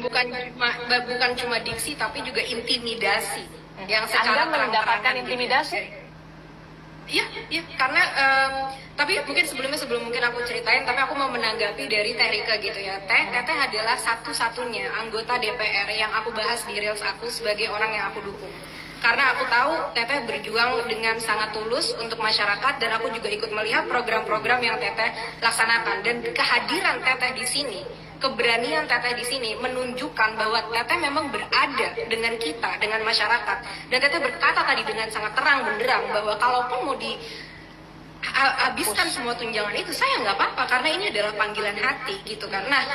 bukan cuma diksi tapi juga intimidasi yang secara Anda mendapatkan intimidasi? Iya, karena tapi mungkin sebelum mungkin aku ceritain, tapi aku mau menanggapi dari Teh Rika gitu ya. Teteh adalah satu-satunya anggota DPR yang aku bahas di Reels aku sebagai orang yang aku dukung. Karena aku tahu Teteh berjuang dengan sangat tulus untuk masyarakat, dan aku juga ikut melihat program-program yang Teteh laksanakan. Dan kehadiran Teteh di sini, keberanian Teteh di sini menunjukkan bahwa Teteh memang berada dengan kita, dengan masyarakat. Dan Teteh berkata tadi dengan sangat terang benderang bahwa kalaupun mau habiskan semua tunjangan itu, saya nggak apa-apa karena ini adalah panggilan hati gitu kan. Nah,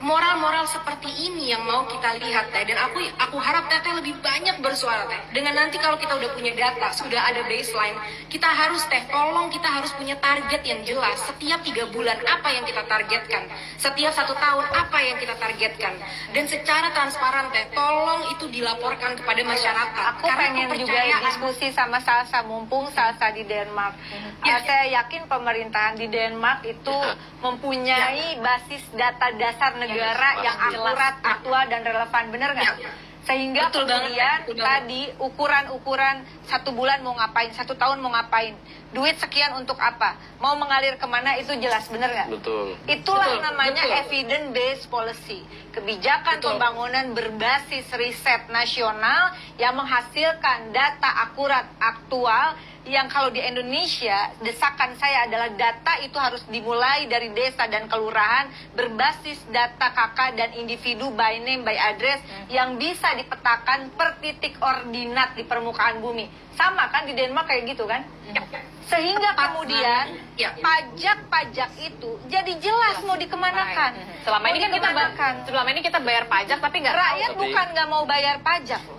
moral-moral seperti ini yang mau kita lihat Teh, dan aku harap Teteh lebih banyak bersuara Teh. Dengan nanti kalau kita udah punya data, sudah ada baseline, kita harus Teh, tolong kita harus punya target yang jelas. Setiap 3 bulan apa yang kita targetkan, setiap 1 tahun apa yang kita targetkan, dan secara transparan Teh, tolong itu dilaporkan kepada masyarakat. Aku pengen juga diskusi sama Salsa, mumpung Salsa di Denmark. Saya yakin pemerintahan di Denmark itu mempunyai basis data dasar negara yang akurat, aktual, dan relevan, bener nggak? Sehingga betul kemudian betul tadi ukuran-ukuran 1 bulan mau ngapain, 1 tahun mau ngapain, duit sekian untuk apa, mau mengalir kemana, itu jelas, bener nggak? Betul. Itulah namanya evidence based policy, kebijakan pembangunan berbasis riset nasional yang menghasilkan data akurat, aktual. Yang kalau di Indonesia, desakan saya adalah data itu harus dimulai dari desa dan kelurahan berbasis data KK dan individu by name, by address yang bisa dipetakan per titik ordinat di permukaan bumi. Sama kan di Denmark kayak gitu kan? Sehingga kemudian pajak-pajak itu jadi jelas mau dikemanakan. Selama ini kita bayar pajak tapi nggak rakyat tahu. bukan nggak mau bayar pajak loh.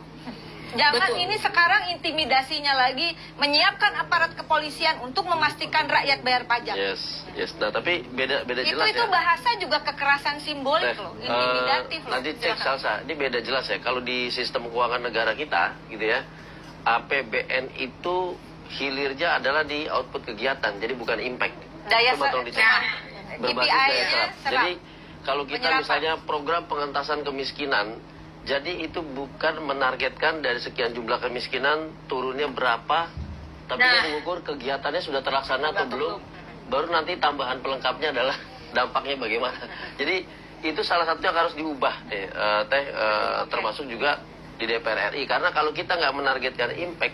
Jangan ini sekarang intimidasinya lagi menyiapkan aparat kepolisian untuk memastikan rakyat bayar pajak. Yes. Nah, tapi beda jelas itu bahasa juga kekerasan simbolik loh, intimidatif loh. Nanti cek Salsa, ini beda jelas ya. Kalau di sistem keuangan negara kita, gitu ya, APBN itu hilirnya adalah di output kegiatan, jadi bukan impact. Daya berbasis daya serap. Jadi kalau kita misalnya program pengentasan kemiskinan, jadi itu bukan menargetkan dari sekian jumlah kemiskinan turunnya berapa, tapi dia mengukur kegiatannya sudah terlaksana atau belum. Baru nanti tambahan pelengkapnya adalah dampaknya bagaimana. Jadi itu salah satu yang harus diubah, termasuk juga di DPR RI. Karena kalau kita nggak menargetkan impact,